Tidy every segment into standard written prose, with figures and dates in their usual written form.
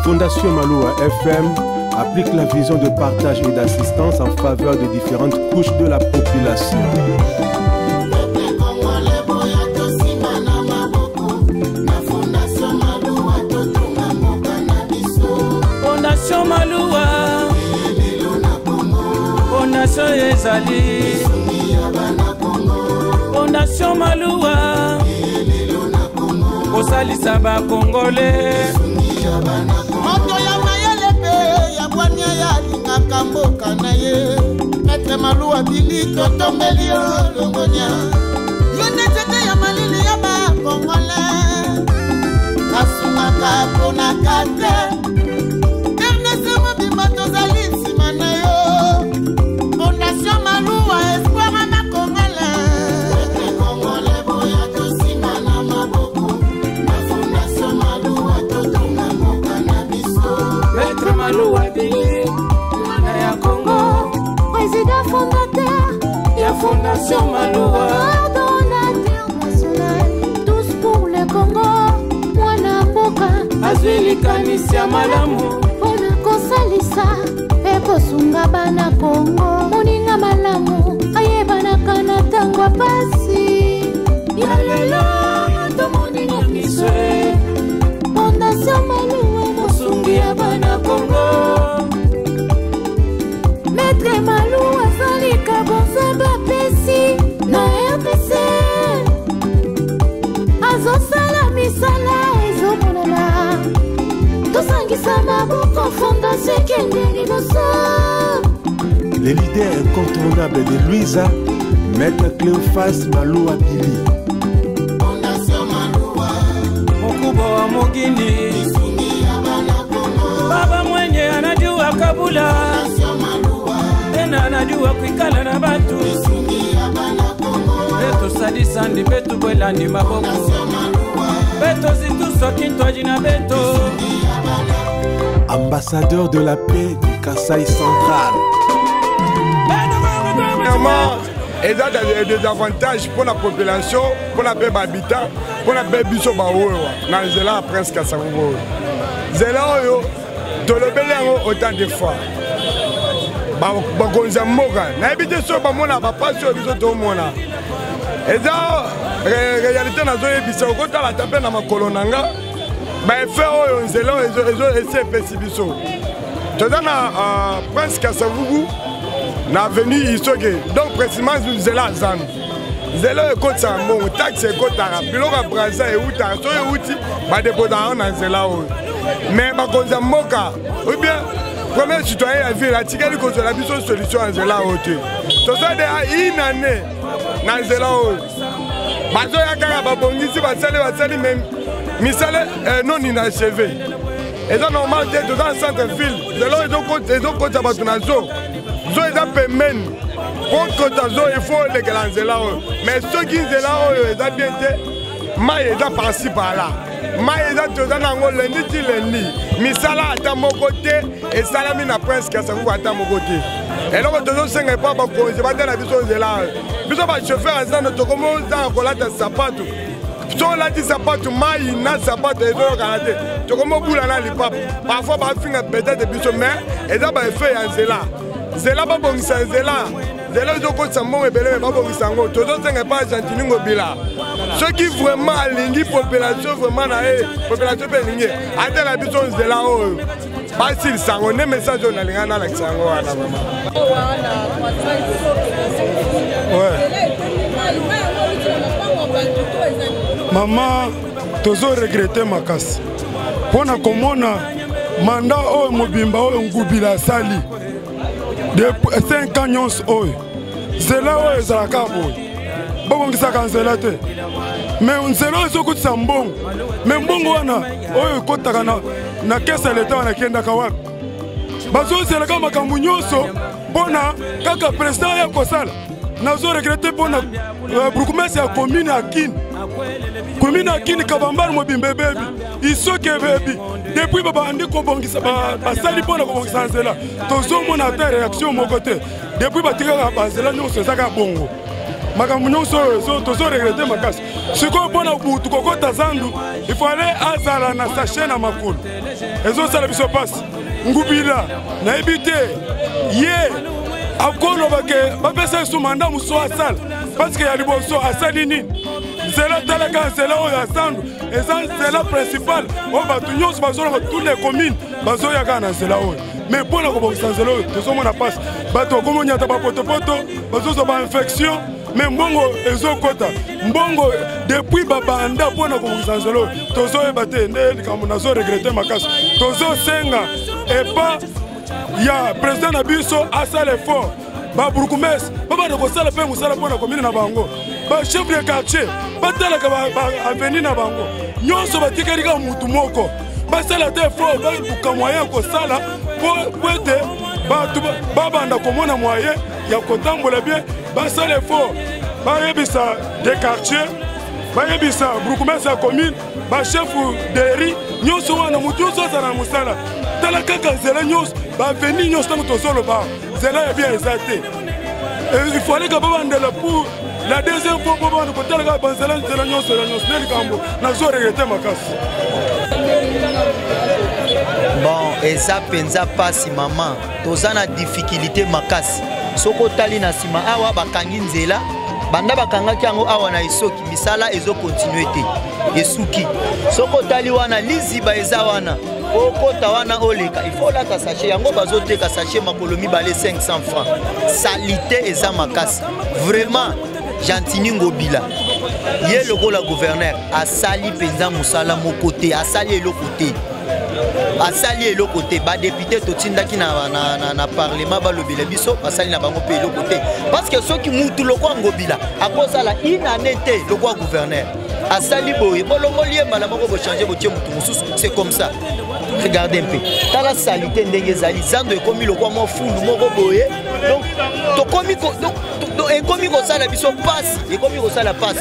Fondation Maloua FM applique la vision de partage et d'assistance en faveur des différentes couches de la population. Fondation Maloua, Fondation Ezali, Fondation Maloua, Osalisa ba Congolais. Moto ya mayele pe ya bwanya ya linga kamboka na ye. Maître Maloua Billy totombeli longonya. Yone tete ya malili ya ba Congolais. Kasumaka pona kate. Ernest Mobimba tozali nsima na yo. Fondation Maloua espoir na Congolais. Maître Congolais boya tosima na maboko. Na Fondation Maloua totonga moka na biso. Maître Maloua Billy, mwana ya Congo, président fondateur, ya Fondation Maloua, coordonnateur national, tous pour le Congo, mwana mboka, azwili kanisi ya malamu, pona kosalisa, pe kosunga bana Congo, moninga malamu, ayebanaka na tango pasi. ya lelo, tomoninga miswe, Fondation Maloua, mosungi ya bana Congo. Maître Maloua azalika bonsamba pesi na RDC. Azosala misala ezomonana, tosangisa maboko Fondation ekende liboso. Les leaders incontournables de Luisa, Maître Cléophas Maloua Billy. Fondation Maloua, Mokubwa wa Mugini, misungi ya bana Congo. baba mwenye anajua kabula, Fondation Maloua, tena anajua kuikala na batu, misungi ya bana Congo. beto sadisa ndi betu bwelandi maboko, Fondation Maloua, beto zituswa kintwaji na beto. misungi ya bana. Ambassadeur de la paix du Kasaï central. Et ça a des avantages pour la population, pour la paix habitant, pour la paix biso baoua. Dans Zela presque à Sango. Zela yo, to le belango autant de fois. Ba konza moka. Na habité so ba mona ba pas sur biso to mona. Et ça réalité na zo ebisa ko ta la taper na makolonanga. Ba fait oyo Zela ezo essayer pesi biso. Tozana presque à Sango. Na venu isoge donc précisément Zela Zan Zela ko tsambo taxe ko tara biloko braza e uta so e uti ba déposer na Zela o mais ba konza moka ou bien premier citoyen a vu la tigeli ko la biso solution en Zela o te to ça de une année na Zela o ba zo ya kaka ba bongisi ba sali même misale non inachevé et donc normal de dans centre ville Zela ezo ko ba tunazo zo eza pemeni contre tazo il faut legela nzela oyo mais soki nzela oyo eza bien te mai eza parci par là mai eza toza nango lendi ti lendi misala ata moko te esalami na presque asango ata moko te eloko tozosenga epa bakonzi batala biso nzela oyo biso bachauffeur azana tokomi ozanga kolata sapatu so olati sapatu mai na sapatu ezoyokana te tokomi obula na lipapa parfois bafinga peut-être biso mais eza baeffet ya nzela Zela babongisa Zela ezokotisa mbongo ebele babongisa yango tozosenga pa Argentine ngobila soki vraiment alingi population vraiment na ye population mpe elingi atala biso Zela oyo basilisa yango nde message oyo nalinga nalakisa yango wana mama tozo regrete makasi mpona komona manda oyo mobimba oyo ngubila asali de 5 ans nyonso oyo nzela oyo ezalaka boye babongisaka nzela te me nzela oyo ezokutisa mbongo me mbongo wana oyo ekotaka na kese ya leta wana ekendaka wapi bazozelaka makambo nyonso mpona kaka president ya kosala nazoregrete mpona burgumestre ya commune ya Kini commune ya Kini Kabambari mobimba ebebi isoki ebebi depuis babandi kobongisa basali mpona kobongisa nzela tozomona ata réaction moko te depuis batikaka banzela nyonso ezaka bongo makambo nyonso tozo regrete makasi sikoyo mpona butu kokota zandu il faut aller azala na sachet na makolo ezosala biso pasi ngubila nayebi te ye akolobake bapesa esu manda mosu asala parceke ya liboso asali nini nzela talaka nzela oyo ya zandu eza nzela principale oyo bato nyonso bazolonga toutes les communes bazoyaka na nzela oyo mais mpona kobongisa nzela oyo tozomona pasi bato bakomonyata bapotopoto bazozwa bainfection mais mbongo ezokota mbongo depuis babanda mpona kobongisa nzela oyo tozoyeba te nde likambo nazoregrete makasi tozosenga epa ya président na biso asala effort baburkumese babanda kosala mpe mosala mpona komine na bango bachef de quartier batalaka baaveni na bango nyonso batikalika mutu moko basala te effort baluka moyen kosala po ete bato babanda komona moyen ya kotambola bien basala effort bayebisa de quartier bayebisa burkumese ya commune bachef de ri nyonso wana mutu nyonso azala na mosala tala kaka nzela nyonso baveni nyonso ntango tozoloba nzela ya bien eza te il fallait que babandela pour la deuxième fois babanda kotalaka banzela nzela nyonso nde likambo nazoregrete makasi bon eza mpenza pasi mama toza na difficulté makasi soko otali na nsima awa bakangi nzela banda bakangaki yango awa na esoki misala ezokontinue te esuki soko otali wana liziba eza wana okota wana oleka il faut olata sachet yango bazoteka sachet makolo mibale 500 francs salite eza makasi vraiment Jantini Ngobila ye lokola gouverneur asali penza musala moko te asali eloko te ba député totindaki na parlement balobela biso basali na bango pe eloko te parce que soki mutu lokwa Ngobila akozala inane te lokwa gouverneur asali boye bolongoli ye mbala moko bochanger botie mutu mususu c'est comme ça. Regardez un peu tala salite ndenge ezali zando ekomi lokwa mo fundu moko boye donc tokomi ekomi kosala biso pasi ekomi kosala pasi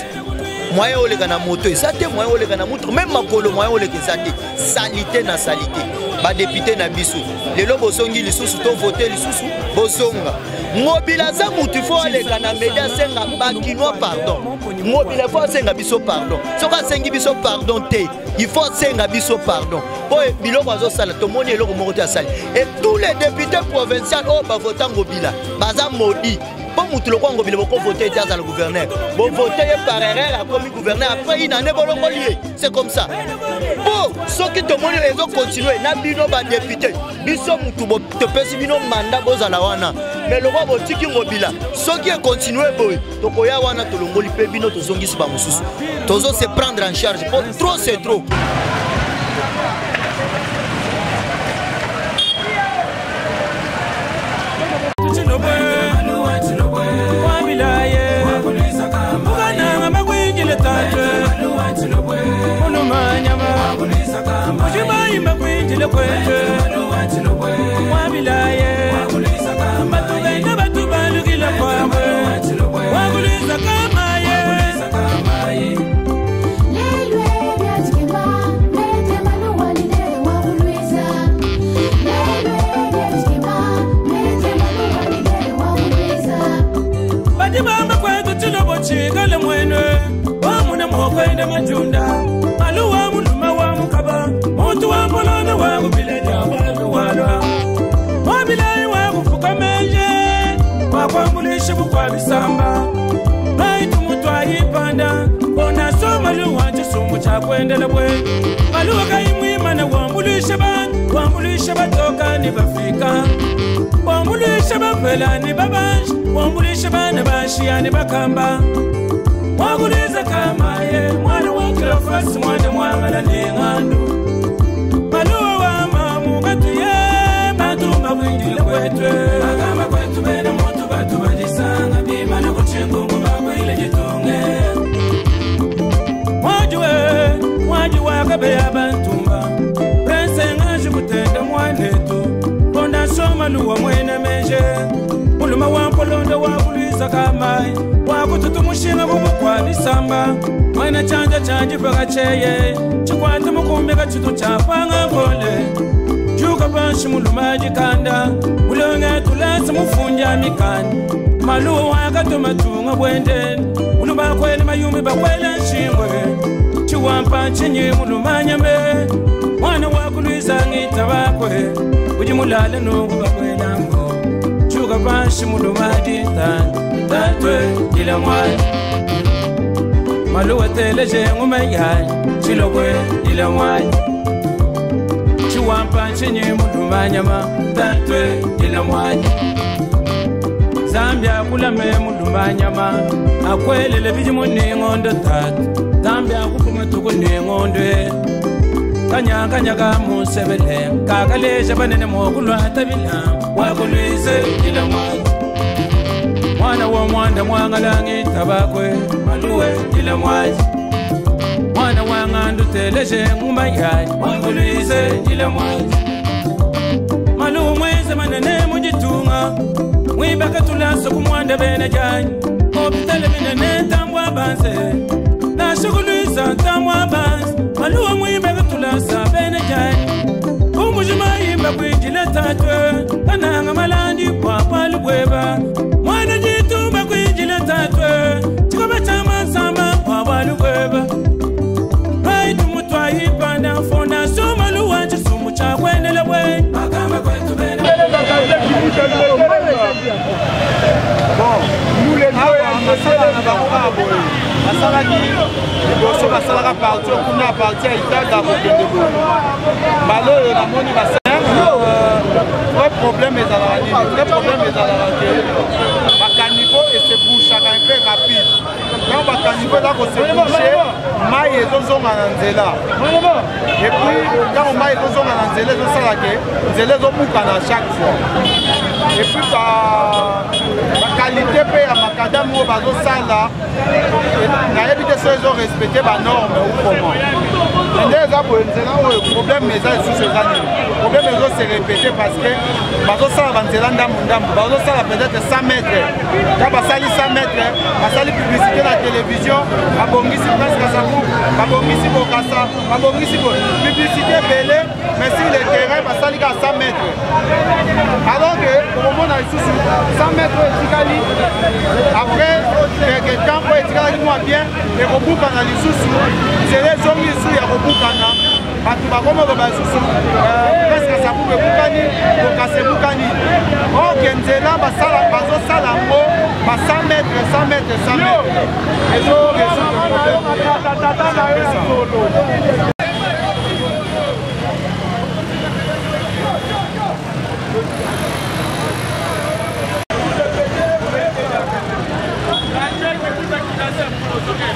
moyen oleka na moto eza te moyen oleka na moto même makolo moyen oleka eza te salite na salite badepute na biso lelo bosongi lisusu to vote lisusu bosonga Ngobila za mutu fo aleka na media senga bakinois pardon Ngobila fo senga biso pardon soka sengi biso pardon te il faut senga biso pardon po biloko azosala tomoni eloko moko te asali et tous les députés provinciaux o ba voter Ngobila baza modi po mutu lokwa Ngobila boko voter te azala gouverneur bo voter par erreur comme gouverneur après il en est bolongoli c'est comme ça po soki tomoni ezo continuer na bino ba député biso mutu bo topesi bino mandat bozala wana mais le roi botiki Ngobila soki continuer boy tokoya wana tolongoli pe bino tozongisi ba mususu tozo se prendre en charge pour trop c'est trop. Chigale mwene wamune mwokwende majunda maluwa muluma wa mukaba muntu wa molona wa kubilenya abantu walwa wabilai wa kufuka menje wakwambulishe bukwa bisamba baitu mutu ayipanda bona soma luwa chisumu cha kwendele bwe maluwa kaimwima na wambulishe batoka ni bafika wambulishe bafela ni babanji wambulishe bana bashia ni bakamba waguliza kama ye mwana wa kilofasi mwana mwamala ni ngandu maluwa wa mamu gatu ye matumba kwingile kwetwe agama kwetu bena motu batu bajisanga bima na kuchengungu baba ile jitunge wajuwe kabe ya bantumba prense ngaji kutenda mwanetu konda soma luwa mwene menje muluma wampolonda wabuliza kamai wakututumushinga bubukwanisamba mwene chanja chanji paka cheye chikwate mukumbi kachitu chapanga ngole chuka banshi mulumaji kanda ulonge tulasi mufunja mikani maluwa wakatuma tunga bwendeni uluba kwele mayumi bakwele nshingwe chiwampa chinyi mulumanyambe mwana wakuluisa ngita wakwe ujimulale nungu bakwela ngo chuka banshi mulumaji tatwe ila mwani maluwa teleje ngumayai chilokwe ila mwani chiwampa chinyi mulumanyama tatwe ila mwani Zambia kulame mulumanyama akwelele bijimu ningondo tatu Zambia kupuma tuku ningondwe kanya ka musebele kakaleja banene mokulwa tabila wakulwise ila mwana wa mwanda mwangalangi tabakwe maluwe ila mwaji mwana wa ngandu teleje ngumayai wakulwise ila mwaji maluwe mweze manene mujitunga Mwibaka tulasa kumwanda bena janyi Opitale minene tambwa banse Na shukuluisa tambwa banse Maluwa mwibaka tulasa bena janyi Umujuma imba kwijile tatwe Kananga malandi kwa palubweba Mwana jitumba kwijile tatwe Chikoba chama samba kwa palubweba Raitu mutwa hipanda Fona sumaluwa chisumu cha kwenele we Makama kwetu bena Bon, nous les deux, on a parti, on a parti à Italie vrai problème est dans la ligne, vrai problème est dans la ligne. Bacaniveau et se bouche un peu rapide. Quand Bacaniveau est se boucher, maille et zone en Anzela. Et puis, quand maille et zone en Anzela, ils sont à chaque fois. Et puis, la qualité paye à Macadam ou Bazo Sala, ils ont respecté les normes ou comment. Le problème est sous ces années. Le problème est se répéter parce que Bazo Sala Bazo Sala peut-être 100 mètres. Quand Basali 100 mètres, Basali publicité à la télévision, Babongisi presque à sa boucle, Babongisi Bokassa, Babongisi publicité belée, mais si le terrain Basali à 100 mètres. Alors que au moment où on a 100 mètres après, quelqu'un peut être moins bien, et au bout qu'on a les sous, c'est les hommes ici, il y a au bout qu'on a. Presque à sa boucle Boukani, pour casser Boukani. Oh, Kenzela, Bazo Salambo, 100 mètres, 100 mètres, 100 mètres. Et donc, Okay.